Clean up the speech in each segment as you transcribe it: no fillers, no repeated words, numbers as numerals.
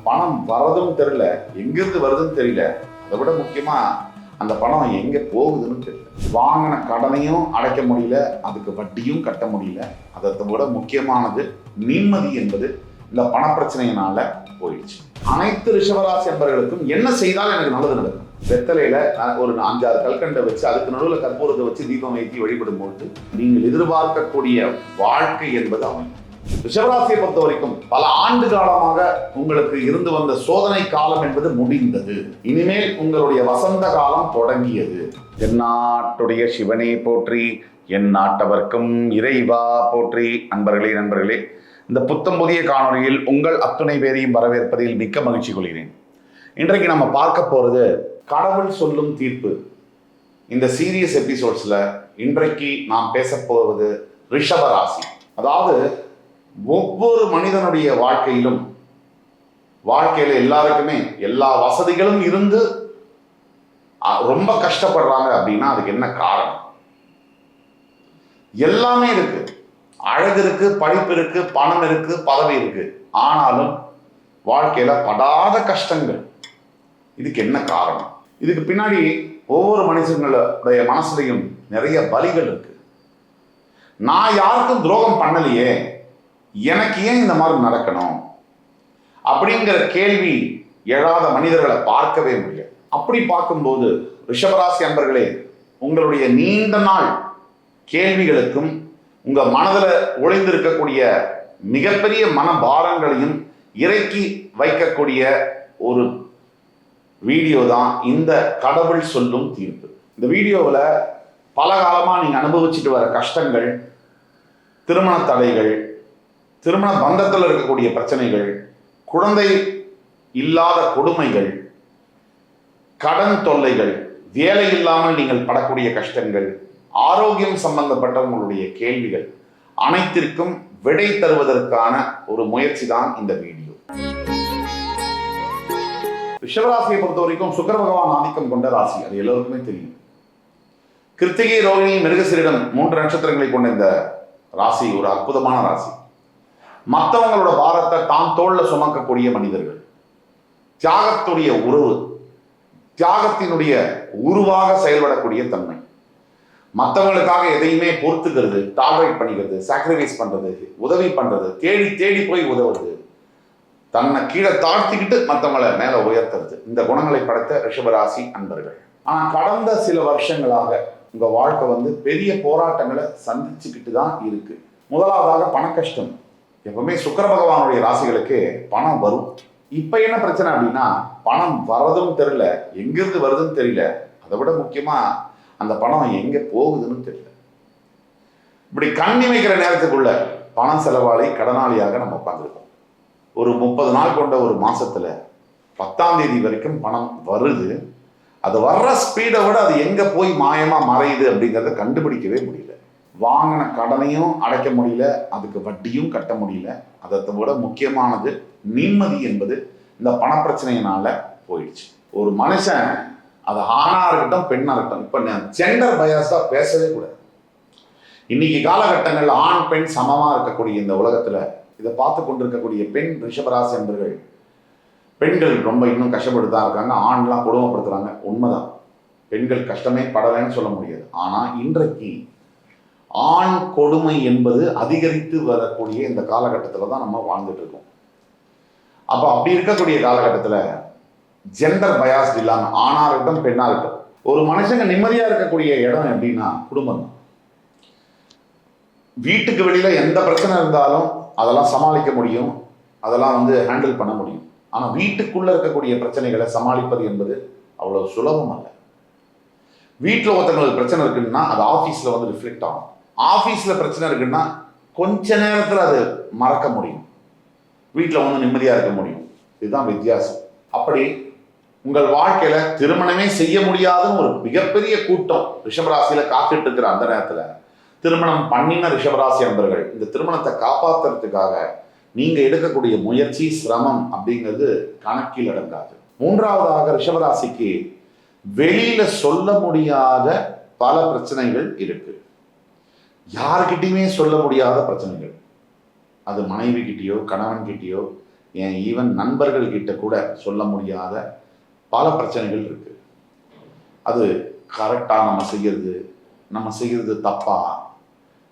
பணம் வரதும் தெரியல, எங்கிருந்து வருதுன்னு தெரியல. அதை விட முக்கியமா அந்த பணம் எங்க போகுதுன்னு தெரியல. வாங்கின கடனையும் அடைக்க முடியல, அதுக்கு வட்டியும் கட்ட முடியல. அதை விட முக்கியமானது நிம்மதி என்பது இந்த பண பிரச்சனையினால போயிடுச்சு. அனைத்து ரிஷபராசி என்பவர்களுக்கும் என்ன செய்தால் எனக்கு நல்லது நடக்கும்? வெத்தலையில ஒரு 5-6 கல்கண்டை வச்சு அதுக்கு நடுவில் கற்பூரத்தை வச்சு தீபம் ஏற்றி வழிபடும் பொழுது நீங்கள் எதிர்பார்க்கக்கூடிய வாழ்க்கை என்பது அமையும். ரிஷபராசியை பொறுத்த வரைக்கும் பல ஆண்டு காலமாக உங்களுக்கு இருந்து வந்த சோதனை காலம் என்பது முடிந்தது. இனிமேல் உங்களுடைய வசந்த காலம் தொடங்கியது. தென்னாட்டுடைய சிவனே போற்றி, என் நாட்டவர்க்கும் இறைவா போற்றி. நண்பர்களே, இந்த புத்தம் புதிய காணொலியில் உங்கள் அத்துணை பேரையும் வரவேற்பதில் மிக்க மகிழ்ச்சி கொள்கிறேன். இன்றைக்கு நம்ம பார்க்க போறது கடவுள் சொல்லும் தீர்ப்பு. இந்த சீரியஸ் எபிசோட்ஸ்ல இன்றைக்கு நாம் பேச போவது ரிஷபராசி. அதாவது ஒவ்வொரு மனிதனுடைய வாழ்க்கையில எல்லாருக்குமே எல்லா வசதிகளும் இருந்து ரொம்ப கஷ்டப்படுறாங்க அப்படின்னா அதுக்கு என்ன காரணம்? எல்லாமே இருக்கு, அழகு இருக்கு, படிப்பு இருக்கு, பணம் இருக்கு, பதவி இருக்கு, ஆனாலும் வாழ்க்கையில படாத கஷ்டங்கள். இதுக்கு என்ன காரணம்? இதுக்கு பின்னாடி ஒவ்வொரு மனுஷங்களுடைய மனசுலையும் நிறைய வலிகள் இருக்கு. நான் யாருக்கும் துரோகம் பண்ணலையே, எனக்கு ஏன் இந்த மாதிரி நடக்கணும் அப்படிங்கிற கேள்வி எழாத மனிதர்களை பார்க்கவே முடியாது. அப்படி பார்க்கும்போது ரிஷபராசி அன்பர்களே, உங்களுடைய நீண்ட நாள் கேள்விகளுக்கும் உங்க மனதில் ஒளிந்திருக்கக்கூடிய மிகப்பெரிய மனபாரங்களையும் இறக்கி வைக்கக்கூடிய ஒரு வீடியோ தான் இந்த கடவுள் சொல்லும் தீர்ப்பு. இந்த வீடியோவில் பல காலமாக நீங்கள் அனுபவிச்சுட்டு வர கஷ்டங்கள், திருமண தடைகள், திருமண பந்தத்தில் இருக்கக்கூடிய பிரச்சனைகள், குழந்தை இல்லாத கொடுமைகள், கடன் தொல்லைகள், வேலை இல்லாமல் நீங்கள் படக்கூடிய கஷ்டங்கள், ஆரோக்கியம் சம்பந்தப்பட்ட உங்களுடைய கேள்விகள் அனைத்திற்கும் விடை தருவதற்கான ஒரு முயற்சி தான் இந்த வீடியோ. ரிஷபராசியை பொறுத்த வரைக்கும் சுக்கிர பகவான் ஆதிக்கம் கொண்ட ராசி, அது எல்லோருக்குமே தெரியும். கிருத்திகை, ரோகிணி, மிருகசீரிடம் 3 நட்சத்திரங்களை கொண்ட இந்த ராசி ஒரு அற்புதமான ராசி. மற்றவங்களோட பாரத்தை தான் தோல்ல சுமக்கக்கூடிய மனிதர்கள், தியாகத்துடைய உறவு, தியாகத்தினுடைய உருவாக செயல்படக்கூடிய தன்மை, மற்றவங்களுக்காக எதையுமே பொறுத்துக்கிறது, டாலரேட் பண்ணிக்கிறது, சாக்ரிஃபைஸ் பண்றது, உதவி பண்றது, தேடி தேடி போய் உதவுறது, தன்னை கீழே தாழ்த்திக்கிட்டு மற்றவங்களை மேல உயர்த்துறது, இந்த குணங்களை படைத்த ரிஷபராசி அன்பர்கள். ஆனா கடந்த சில வருஷங்களாக உங்க வாழ்க்கை பெரிய போராட்டங்களை சந்திச்சுக்கிட்டு தான் இருக்கு. முதலாவதாக பண கஷ்டம். எப்பவுமே சுக்கிர பகவானுடைய ராசிகளுக்கு பணம் வரும். இப்ப என்ன பிரச்சனை அப்படின்னா, பணம் வரதும் தெரியல, எங்கிருந்து வருதுன்னு தெரியல. அதை விட முக்கியமா அந்த பணம் எங்க போகுதுன்னு தெரியல. இப்படி கண்ணி வைக்கிற நேரத்துக்குள்ள பணம் செலவாளி, கடனாளியாக நம்ம உட்காந்துருக்கோம். ஒரு 30 நாள் கொண்ட ஒரு மாசத்துல 10ஆம் தேதி வரைக்கும் பணம் வருது. அது வர்ற ஸ்பீடை விட அது எங்க போய் மாயமா மறையுது அப்படிங்கிறத கண்டுபிடிக்கவே முடியல. வாங்கின கடனையும் அடைக்க முடியல, அதுக்கு வட்டியும் கட்ட முடியல. அதை விட முக்கியமானது நிம்மதி என்பது இந்த பண பிரச்சனையினால போயிடுச்சு. ஒரு மனுஷன், அது ஆணா இருக்கட்டும் பெண்ணா இருக்கட்டும், இப்ப ஜெண்டர் பயாஸா பேசவே கூடாது. இன்னைக்கு காலகட்டங்கள் ஆண் பெண் சமமா இருக்கக்கூடிய இந்த உலகத்துல இதை பார்த்து கொண்டிருக்கக்கூடிய பெண் ரிஷபராசி என்பர்கள், பெண்கள் ரொம்ப இன்னும் கஷ்டப்பட்டு தான் இருக்காங்க. ஆண்லாம் கொடுமைப்படுத்துறாங்க, உண்மைதான். பெண்கள் கஷ்டமே படலைன்னு சொல்ல முடியாது. ஆனா இன்றைக்கு ஆண் கொடுமை என்பது அதிகரித்து வரக்கூடிய இந்த காலகட்டத்தில் தான் நம்ம வாழ்ந்துட்டு இருக்கோம். அப்போ அப்படி இருக்கக்கூடிய காலகட்டத்தில் ஜெண்டர் பயாஸ் இல்லாம ஆணா இருக்கட்டும் பெண்ணா இருக்கட்டும், ஒரு மனுஷங்க நிம்மதியா இருக்கக்கூடிய இடம் எப்படின்னா குடும்பம் தான். வீட்டுக்கு வெளியில எந்த பிரச்சனை இருந்தாலும் அதெல்லாம் சமாளிக்க முடியும், அதெல்லாம் ஹேண்டில் பண்ண முடியும். ஆனா வீட்டுக்குள்ள இருக்கக்கூடிய பிரச்சனைகளை சமாளிப்பது என்பது அவ்வளவு சுலபம் அல்ல. வீட்டில் ஒருத்தங்களுக்கு பிரச்சனை இருக்குன்னா அது ஆஃபீஸ்ல ரிஃப்ளெக்ட் ஆகும். ஆஃபீஸ்ல பிரச்சனை இருக்குன்னா கொஞ்ச நேரத்தில் அது மறக்க முடியும், வீட்டில் நிம்மதியா இருக்க முடியும். இதுதான் வித்தியாசம். அப்படி உங்கள் வாழ்க்கையில திருமணமே செய்ய முடியாதுன்னு ஒரு மிகப்பெரிய கூட்டம் ரிஷபராசியில காத்துட்டு இருக்கிற அந்த நேரத்துல திருமணம் பண்ணின ரிஷபராசி அன்பர்கள் இந்த திருமணத்தை காப்பாற்றுறதுக்காக நீங்க எடுக்கக்கூடிய முயற்சி, சிரமம் அப்படிங்கிறது கணக்கில் அடங்காது. மூன்றாவதாக ரிஷபராசிக்கு வெளியில சொல்ல முடியாத பல பிரச்சனைகள் இருக்கு. யாருக்கிட்டையுமே சொல்ல முடியாத பிரச்சனைகள். அது மனைவி கிட்டேயோ, கணவன் கிட்டேயோ, ஏன் ஈவன் நண்பர்கள் கிட்ட கூட சொல்ல முடியாத பல பிரச்சனைகள் இருக்கு. அது கரெக்டாக நம்ம செய்கிறது தப்பா,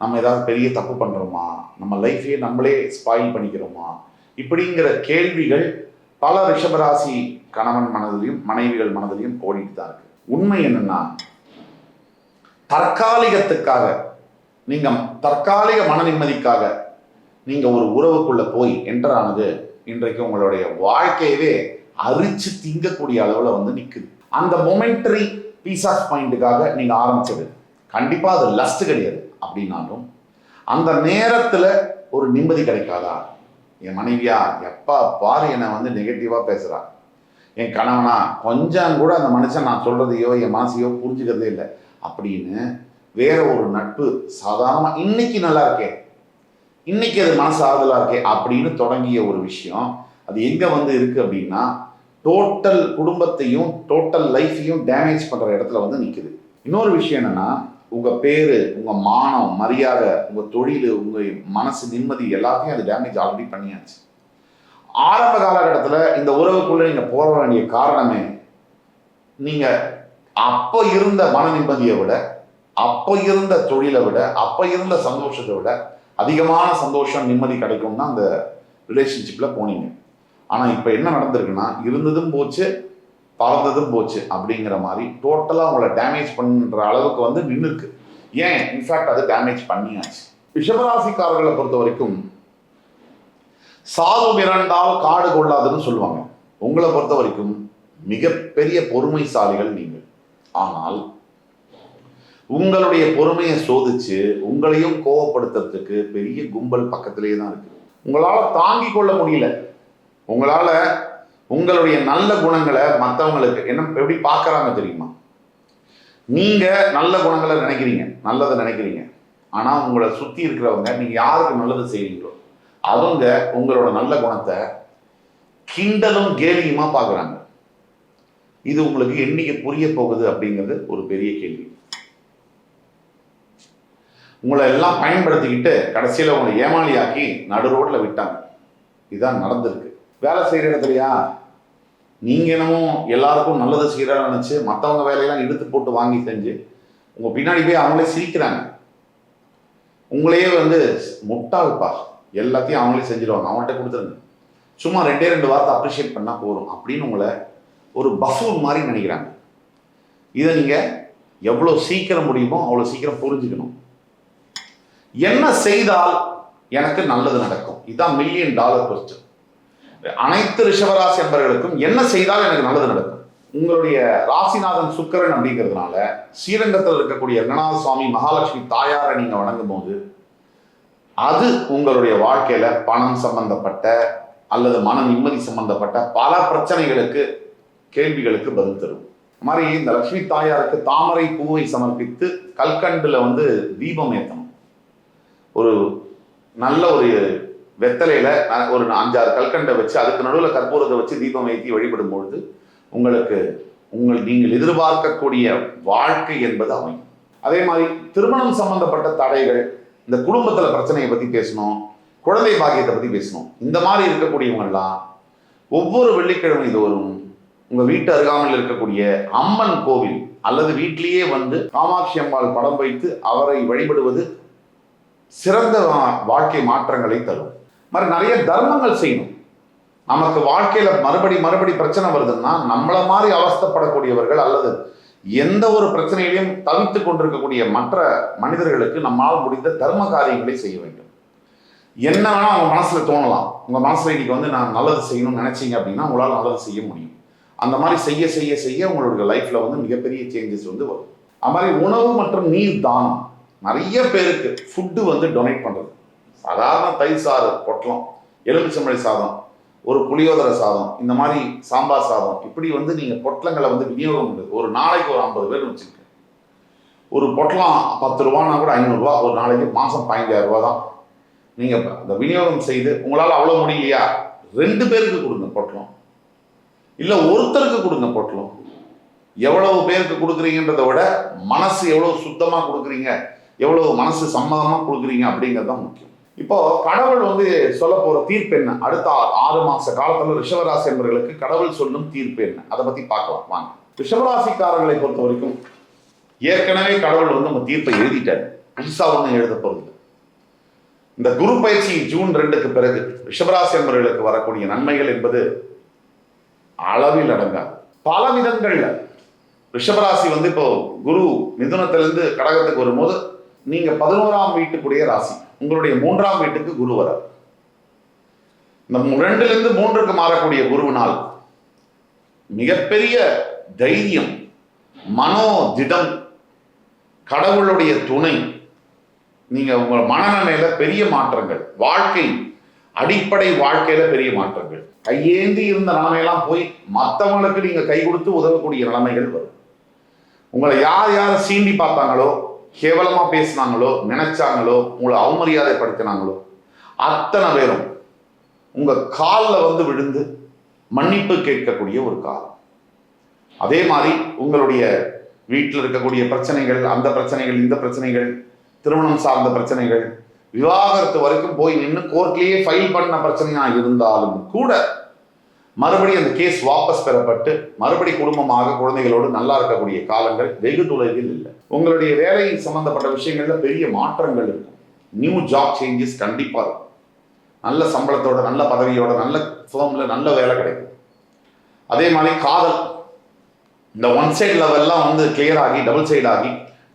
நம்ம ஏதாவது பெரிய தப்பு பண்ணுறோமா, நம்ம லைஃபையே நம்மளே ஸ்பாயில் பண்ணிக்கிறோமா, இப்படிங்கிற கேள்விகள் பல ரிஷபராசி கணவன் மனதிலையும் மனைவிகள் மனதிலையும் ஓடிட்டு தான் இருக்கு. உண்மை என்னன்னா, தற்காலிகத்துக்காக நீங்க தற்காலிக மன நிம்மதிக்காக நீங்க ஒரு உறவுக்குள்ள போய் என்டர் ஆனது இன்றைக்கு உங்களுடைய வாழ்க்கையவே அரிச்சு திங்கக்கூடிய அளவுல வந்து நிக்குது. அந்த மொமெண்டரி பீஸ் ஆஃப் மைண்டுக்காக நீங்க ஆரம்பிச்சது கண்டிப்பா அது லஸ்ட் கிடையாது. அப்படின்னாலும் அந்த நேரத்துல ஒரு நிம்மதி கிடைக்காதா? என் மனைவியா எப்பா பாரு என்னை வந்து நெகட்டிவா பேசுறா, என் கணவனா கொஞ்சம் கூட அந்த மனுஷன் நான் சொல்றதையோ என் மனசையோ புரிஞ்சுக்கிறதே இல்லை அப்படின்னு வேற ஒரு நட்பு சாதாரணமா இன்னைக்கு நல்லா இருக்கே, இன்னைக்கு அது மனசு ஆறுதலா இருக்கே அப்படின்னு தொடங்கிய ஒரு விஷயம் அது எங்க வந்து இருக்கு அப்படின்னா, டோட்டல் குடும்பத்தையும் டோட்டல் லைஃபையும் டேமேஜ் பண்ற இடத்துல வந்து நிக்குது. இன்னொரு விஷயம் என்னன்னா, உங்க பேரு, உங்க மானம், மரியாதை, உங்க தொழில், உங்க மனசு நிம்மதி எல்லாத்தையும் அது டேமேஜ் ஆல்ரெடி பண்ணியாச்சு. ஆரம்ப காலகட்டத்தில் இந்த உறவுக்குள்ள நீங்க போற வேண்டிய காரணமே, நீங்க அப்போ இருந்த மன நிம்மதியை விட, அப்போ இருந்த தொழிலை விட, அப்போ இருந்த சந்தோஷத்தை விட அதிகமான சந்தோஷம் நிம்மதி கிடைக்கும்னா அந்த ரிலேஷன்ஷிப்ல போனீங்க. ஆனா இப்ப என்ன நடந்திருக்குன்னா, இருந்ததும் போச்சு பறந்ததும் போச்சு அப்படிங்கிற மாதிரி டோட்டலா உங்களை டேமேஜ் பண்ற அளவுக்கு வந்து நின்று இருக்கு. ஏன் இன்ஃபேக்ட் அது டேமேஜ் பண்ணியாச்சு. ரிஷபராசிக்காரர்களை பொறுத்த வரைக்கும் சாது மிரண்டால் காடு கொள்ளாதுன்னு சொல்லுவாங்க. உங்களை பொறுத்த வரைக்கும் மிகப்பெரிய பொறுமைசாலிகள் நீங்கள். ஆனால் உங்களுடைய பொறுமையை சோதிச்சு உங்களையும் கோவப்படுத்துறதுக்கு பெரிய கும்பல் பக்கத்திலேயே தான் இருக்கு. உங்களால தாங்கிக் கொள்ள முடியல. உங்களால உங்களுடைய நல்ல குணங்களை மற்றவங்களுக்கு என்ன எப்படி பார்க்கறாங்க தெரியுமா? நீங்க நல்ல குணங்களை நினைக்கிறீங்க, நல்லதை நினைக்கிறீங்க. ஆனா உங்களை சுத்தி இருக்கிறவங்க நீங்க யாருக்கு நல்லது செய்வீங்களோ அவங்க உங்களோட நல்ல குணத்தை கிண்டலும் கேலியுமா பார்க்குறாங்க. இது உங்களுக்கு என்னைக்கு புரிய போகுது அப்படிங்கிறது ஒரு பெரிய கேள்வி. உங்களை எல்லாம் பயன்படுத்திக்கிட்டு கடைசியில் உங்களை ஏமாளியாக்கி நடு ரோட்ல விட்டாங்க. இதுதான் நடந்திருக்கு. வேலை செய்கிற இடத்துலையா நீங்க என்னமோ எல்லாருக்கும் நல்லது செய்யறான்னு நினைச்சு மற்றவங்க வேலையெல்லாம் இழுத்து போட்டு வாங்கி செஞ்சு உங்க பின்னாடி போய் அவங்களே சிரிக்கிறாங்க. உங்களையே வந்து முட்டாள்ப்பா, எல்லாத்தையும் அவங்களே செஞ்சிடுவாங்க, அவங்கள்ட்ட கொடுத்துருங்க, சும்மா ரெண்டு வார்த்தை அப்ரிஷியேட் பண்ணா போதும் அப்படின்னு உங்களை ஒரு பஃபூன் மாதிரி நினைக்கிறாங்க. இதை நீங்க எவ்வளவு சீக்கிரம் முடியுமோ அவ்வளவு சீக்கிரம் புரிஞ்சுக்கணும். என்ன செய்தால் எனக்கு நல்லது நடக்கும்? இதுதான் $1 மில்லியன் கொஸ்டின். அனைத்து ரிஷபராசி என்பவர்களுக்கும் என்ன செய்தால் எனக்கு நல்லது நடக்கும்? உங்களுடைய ராசிநாதன் சுக்கிரன் அப்படிங்கிறதுனால ஸ்ரீரங்கத்தில் இருக்கக்கூடிய ரங்கநாத சுவாமி மகாலட்சுமி தாயாரை நீங்க வணங்கும் போது அது உங்களுடைய வாழ்க்கையில பணம் சம்பந்தப்பட்ட அல்லது மன நிம்மதி சம்பந்தப்பட்ட பல பிரச்சனைகளுக்கு கேள்விகளுக்கு பதில் தரும். மாதிரி இந்த லட்சுமி தாயாருக்கு தாமரை பூவை சமர்ப்பித்து கல்கண்டுல வந்து தீபம் ஏற்றணும். ஒரு நல்ல ஒரு வெத்தலையில ஒரு 5-6 கல்கண்டை வச்சு அதுக்கு நடுவில் கற்பூரத்தை வச்சு தீபம் ஏற்றி வழிபடும் பொழுது உங்களுக்கு நீங்கள் எதிர்பார்க்கக்கூடிய வாழ்க்கை என்பது அமையும். அதே மாதிரி திருமணம் சம்பந்தப்பட்ட தடைகள், இந்த குடும்பத்துல பிரச்சனையை பத்தி பேசணும், குழந்தை பாக்கியத்தை பத்தி பேசணும். இந்த மாதிரி இருக்கக்கூடியவங்கெல்லாம் ஒவ்வொரு வெள்ளிக்கிழமை தோறும் உங்க வீட்டு அருகாமையில் இருக்கக்கூடிய அம்மன் கோவில் அல்லது வீட்டிலேயே வந்து காமாட்சி அம்பாள் படம் வைத்து அவரை வழிபடுவது சிறந்த வாழ்க்கை மாற்றங்களை தரும். மாதிரி நிறைய தர்மங்கள் செய்யணும். நமக்கு வாழ்க்கையில மறுபடி பிரச்சனை வருதுன்னா நம்மள மாதிரி அவஸ்தப்படக்கூடியவர்கள் அல்லது எந்த ஒரு பிரச்சனையிலையும் தவித்து கொண்டிருக்கக்கூடிய மற்ற மனிதர்களுக்கு நம்மால் முடிந்த தர்ம காரியங்களை செய்ய வேண்டும். என்ன வேணா அவங்க மனசுல தோணலாம். உங்க மனசுல இன்னைக்கு வந்து நான் நல்லது செய்யணும்னு நினைச்சீங்க அப்படின்னா உங்களால் நல்லது செய்ய முடியும். அந்த மாதிரி செய்ய செய்ய செய்ய உங்களுடைய லைஃப்ல வந்து மிகப்பெரிய சேஞ்சஸ் வந்து வரும். அது மாதிரி உணவு மற்றும் நீர் தானம். நிறைய பேருக்கு ஃபுட்டு வந்து டொனேட் பண்றது. சாதாரண தயிர் சாறு பொட்டலம், எலுமிச்சம்பழி சாதம், ஒரு புளியோதரை சாதம், இந்த மாதிரி சாம்பார் சாதம், இப்படி வந்து நீங்க பொட்டலங்களை வந்து விநியோகம் பண்ணுறது. ஒரு நாளைக்கு ஒரு 50 பேர் வச்சுருக்கேன். ஒரு பொட்டலம் 10 ரூபான்னா கூட 500 ரூபா, ஒரு நாளைக்கு மாதம் 15,000 ரூபா தான். நீங்க இந்த விநியோகம் செய்து உங்களால் அவ்வளோ முடியலையா 2 பேருக்கு கொடுங்க பொட்டலம், இல்லை ஒருத்தருக்கு கொடுங்க பொட்டலம். எவ்வளவு பேருக்கு கொடுக்குறீங்கன்றத விட மனசு எவ்வளவு சுத்தமாக கொடுக்குறீங்க, எவ்வளவு மனசு சம்மதமாக கொடுக்குறீங்க அப்படிங்கிறது தான் முக்கியம். இப்போ கடவுள் வந்து சொல்ல போற தீர்ப்பு என்ன, அடுத்த 6 மாச காலத்துல ரிஷபராசி என்பவர்களுக்கு கடவுள் சொல்லும் தீர்ப்பு என்ன, அதை பத்தி பார்க்கலாம் வாங்க. ரிஷபராசிக்காரர்களை பொறுத்த வரைக்கும் ஏற்கனவே கடவுள் வந்து நம்ம தீர்ப்பை எழுதிட்டார், புதுசா ஒன்றும் எழுத போறது. இந்த குரு பயிற்சி ஜூன் 2க்கு பிறகு ரிஷபராசி என்பவர்களுக்கு வரக்கூடிய நன்மைகள் என்பது அளவில் அடங்காது. பல விதங்கள்ல ரிஷபராசி வந்து இப்போ குரு மிதுனத்திலிருந்து கடகத்துக்கு வரும்போது நீங்க 11ஆம் வீட்டுக்குடைய ராசி, உங்களுடைய 3ஆம் வீட்டுக்கு குரு வரார். இந்த 2லிருந்து 3க்கு மாறக்கூடிய குருவினால் மிகப்பெரிய தைரியம், மனோதிடம், கடவுளுடைய துணை, நீங்க உங்க மனநிலையில பெரிய மாற்றங்கள், வாழ்க்கை அடிப்படை வாழ்க்கையில பெரிய மாற்றங்கள், கையேந்தி இருந்த நிலைமையெல்லாம் போய் மற்றவங்களுக்கு நீங்க கை கொடுத்து உதவக்கூடிய நிலைமைகள் வரும். உங்களை யார் யார் சீண்டி பார்த்தாங்களோ, கேவலமா பேசினாங்களோ, நினைச்சாங்களோ, உங்களை அவமரியாதைப்படுத்தினாங்களோ அத்தனை பேரும் உங்க காலில் வந்து விழுந்து மன்னிப்பு கேட்கக்கூடிய ஒரு காலம். அதே மாதிரி உங்களுடைய வீட்டில் இருக்கக்கூடிய பிரச்சனைகள், அந்த பிரச்சனைகள், இந்த பிரச்சனைகள், திருமணம் சார்ந்த பிரச்சனைகள், விவாகரத்து வரைக்கும் போய் நின்று கோர்ட்லேயே ஃபைல் பண்ண பிரச்சனையா இருந்தாலும் கூட மறுபடியும் அந்த கேஸ் வாபஸ் பெறப்பட்டு மறுபடி குடும்பமாக குழந்தைகளோடு நல்லா இருக்கக்கூடிய காலங்கள் வெகு தொலைவில் இல்லை. உங்களுடைய வேலை சம்பந்தப்பட்ட விஷயங்கள்ல பெரிய மாற்றங்கள் இருக்கும். நியூ ஜாப் சேஞ்சஸ் கண்டிப்பா இருக்கும். நல்ல சம்பளத்தோட, நல்ல பதவியோட, நல்ல ஃபேர்ம்ல நல்ல வேலை கிடைக்கும். அதே மாதிரி காதல், இந்த ஒன் சைடு லெவல்லாம் வந்து கிளியர் ஆகி டபுள் சைடு ஆகி,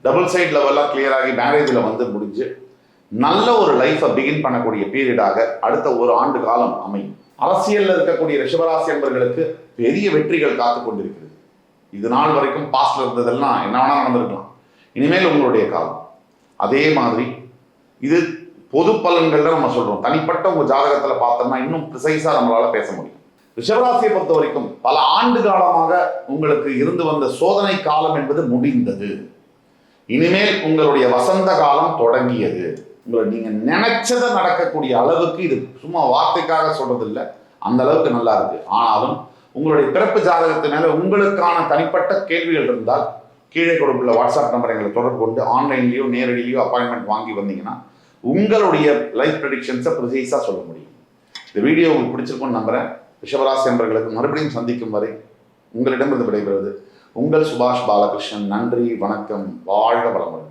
டபுள் சைடு லெவல்லாம் கிளியர் ஆகி மேரேஜில் வந்து முடிஞ்சு நல்ல ஒரு லைஃப்பை பிகின் பண்ணக்கூடிய பீரியடாக அடுத்த ஒரு ஆண்டு காலம் அமையும். அரசியலில் இருக்கக்கூடிய ரிஷபராசி என்பவர்களுக்கு பெரிய வெற்றிகள் காத்து கொண்டிருக்கிறது. இது நாள் வரைக்கும் பாஸ்ட்ல இருந்ததெல்லாம் என்ன வேணா நடந்திருக்கலாம், இனிமேல் உங்களுடைய காலம். அதே மாதிரி இது பொது பலன்கள்ல நம்ம சொல்றோம், தனிப்பட்ட உங்க ஜாதகத்துல பார்த்தோம்னா இன்னும் ப்ரிசைஸா நம்மளால பேச முடியும். ரிஷபராசியை பொறுத்த வரைக்கும் பல ஆண்டு காலமாக உங்களுக்கு இருந்து வந்த சோதனை காலம் என்பது முடிந்தது. இனிமேல் உங்களுடைய வசந்த காலம் தொடங்கியது. உங்களை நீங்க நினைச்சதை நடக்கக்கூடிய அளவுக்கு, இது சும்மா வார்த்தைக்காக சொல்றது இல்லை, அந்த அளவுக்கு நல்லா இருக்கு. ஆனாலும் உங்களுடைய பிறப்பு ஜாதகத்து மேல உங்களுக்கான தனிப்பட்ட கேள்விகள் இருந்தால் கீழே கொடுக்குள்ள வாட்ஸ்அப் நம்பர் எங்களை தொடர்பு கொண்டு ஆன்லைன்லயோ நேரடியிலையோ அப்பாயின்மெண்ட் வாங்கி வந்தீங்கன்னா உங்களுடைய லைஃப் ப்ரெடிக்ஷன்ஸை ப்ரிசைஸாக சொல்ல முடியும். இந்த வீடியோ உங்களுக்கு பிடிச்சிருக்கும்னு நம்புறேன். ரிஷபராசி என்பவர்களுக்கு மறுபடியும் சந்திக்கும் வரை உங்களிடமிருந்து விடைபெறுவது உங்கள் சுபாஷ் பாலகிருஷ்ணன். நன்றி, வணக்கம், வாழ்க வளமுடன்.